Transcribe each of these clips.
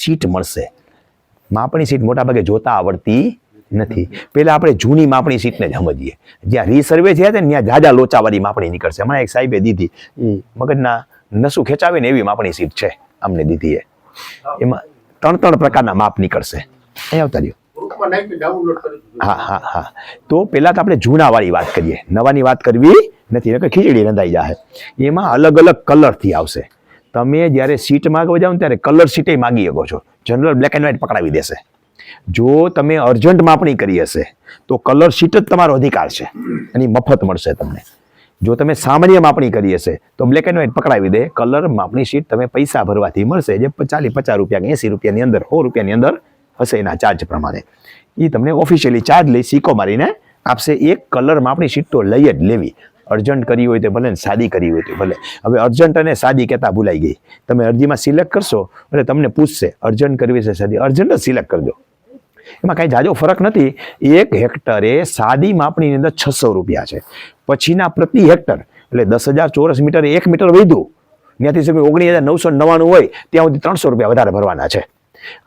Seat મળશે. માપણી seat મોટાભાગે જોતા આવડતી નથી. પહેલાં આપણે જૂની માપણી સીટને જ સમજીએ. જ્યાં રીસર્વે થયા હતા ને ત્યાં જાજા લોચાવાળી માપણી નીકળશે. હમણાં એક સાહેબે દીધી, એ મગજના નસું ખેંચાવે ને એવી માપણી સીટ છે, અમને દીધી એ. એમાં 3 પ્રકારના માપ નીકળશે. અહીં આવતા રહ્યો. હા. તો પહેલાં તો આપણે જૂનાવાળી વાત કરીએ, નવાની વાત કરવી નથી, નકર ખીચડી રંધાઈ જાય. એમાં અલગ અલગ કલરથી આવશે. તમે જ્યારે સીટ માગવા જાઓ ને ત્યારે કલર સીટે માગી શકો છો. જનરલ બ્લેક એન્ડ વ્હાઇટ પકડાવી દેશે. જો તમે અર્જન્ટ માપણી કરી હશે તો કલર સીટ જ તમારો અધિકાર છે, એની મફત મળશે તમને. જો તમે સામાન્ય માપણી કરી હશે તો બ્લેક એન્ડ વ્હાઇટ પકડાવી દે. કલર માપણી સીટ તમે પૈસા ભરવાથી મળશે, જે 40-50 રૂપિયા કે 80 રૂપિયાની અંદર, 100 રૂપિયાની અંદર હશે એના ચાર્જ પ્રમાણે. એ તમને ઓફિશિયલી ચાર્જ લઈ સિક્કો મારીને આપશે. એક કલર માપણી સીટ તો લઈ જ લેવી. અર્જન્ટ કરી હોય તો ભલે ને સાદી કરી હોય તો ભલે. હવે અર્જન્ટ અને સાદી કહેતા ભૂલાઈ ગઈ. તમે અરજીમાં સિલેક્ટ કરશો એટલે તમને પૂછશે અર્જન્ટ કરવી છે સાદી, અર્જન્ટ જ સિલેક્ટ કરજો. એમાં કાંઈ જાજો ફરક નથી. 1 હેક્ટરે સાદી માપણીની અંદર 600 રૂપિયા છે. પછીના પ્રતિ હેક્ટર એટલે 10,000 ચોરસ મીટર, 1 મીટર વધ્યું ત્યાંથી 19,999 હોય ત્યાં સુધી 300 રૂપિયા વધારે ભરવાના છે.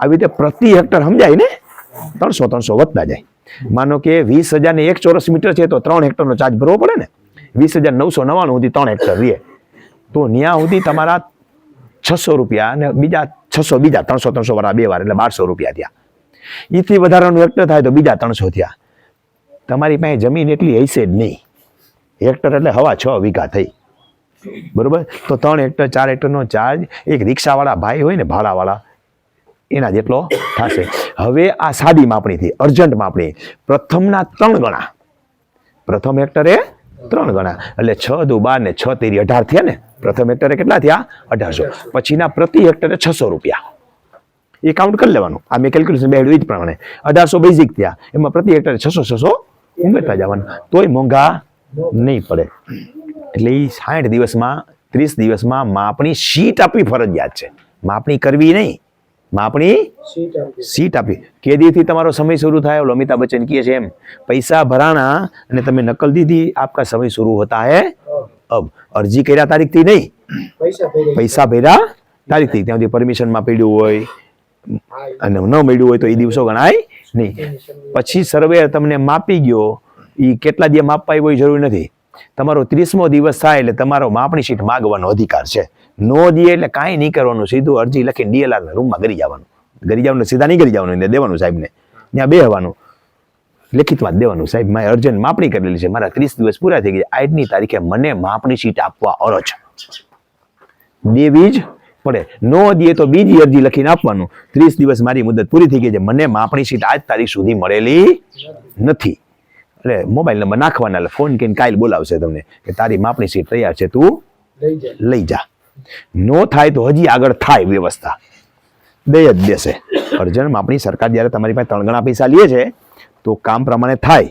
આવી રીતે પ્રતિ હેક્ટર સમજાય ને, 300 વધતા જાય. માનો કે 20,000 ને 1 ચોરસ મીટર છે તો 3 હેક્ટરનો ચાર્જ ભરવો પડે ને. 20,999 સુધી 3 હેક્ટર રહે તો ત્યાં સુધી તમારા 600 રૂપિયા અને બીજા 600 બીજા 300 વાળા 2 વાર એટલે 1200 રૂપિયા થયા. એથી વધારાનું હેક્ટર થાય તો બીજા 300 થયા. તમારી પાસે જમીન એટલી હશે જ નહીં. હેક્ટર એટલે 6 વીઘા થઈ, બરોબર. તો 3 હેક્ટર 4 હેક્ટરનો ચાર્જ એક રિક્ષાવાળા ભાઈ હોય ને, ભાડાવાળા, એના જેટલો થશે. હવે આ સાદી માપણીથી અર્જન્ટ માપણી પ્રથમના 3 ગણા. પ્રથમ હેક્ટરે 3 ગણા એટલે 6 દુ 12 ને 6 તેરી 18 થયા ને. પ્રથમ હેક્ટરે કેટલા થયા? 1800. પછીના પ્રતિ હેક્ટરે 600 રૂપિયા. એ કાઉન્ટ કરી લેવાનું. આ મેં કેલ્ક્યુલેશન બેડ્યું એ જ પ્રમાણે 1800 બેઝિક થયા. એમાં પ્રતિ હેક્ટરે 600 ઉમેરતા જવાનું, તોય મોંઘા નહીં પડે. એટલે એ 60 દિવસમાં 30 દિવસમાં માપણી સીટ આપવી ફરજિયાત છે. માપણી કરવી નહીં, માપણી સીટ આપી. કેદીથી તમારો સમય શરૂ થાય, અમિતાભ બચ્ચન કહે છે એમ, પૈસા ભરાણા અને તમે નકલ દીધી, આપકા સમય શરૂ હોતા હે અબ. અરજી કર્યા તારીખથી નહીં, પૈસા ભર્યા તારીખથી. ત્યાંથી પરમિશનમાં પડ્યું હોય અને ન મળ્યું હોય તો એ દિવસો ગણાય નહીં. પછી સર્વે તમને માપી ગયો, એ કેટલા દિવસ માપવા આવ્યો એ જરૂરી નથી. તમારો 30મો દિવસ થાય એટલે તમારો માપણી શીટ માગવાનો અધિકાર છે. નો દે એટલે કાંઈ નહીં કરવાનું, સીધું અરજી લખીને ડીએલઆરના રૂમમાં ગરી જવાનું. ગરી જવાનું, સીધા નહીં ગરી જવાનું, એને દેવાનું સાહેબને, ત્યાં બેહવાનું, લેખિતમાં દેવાનું, સાહેબ મારે અર્જન્ટ માપણી કરેલી છે, મારા 30 દિવસ પૂરા થઈ ગયા, આજની તારીખે મને માપણી શીટ આપવા અરજ. દેવી જ પડે. નો દે તો બીજી અરજી લખીને આપવાનું, 30 દિવસ મારી મુદત પૂરી થઈ ગઈ છે, મને માપણી શીટ આજ તારીખ સુધી મળેલી નથી. એટલે મોબાઈલ નંબર નાખવાના, એટલે ફોન કરીને કાલ બોલાવશે તમને કે તારી માપણી શીટ તૈયાર છે, તું લઈ જા. નો થાય તો હજી આગળ થાય વ્યવસ્થા, દઈ જ દેશે. અર્જન્ટ માપણી સરકાર જ્યારે તમારી પાસે 3 ગણા પૈસા લે છે તો કામ પ્રમાણે થાય.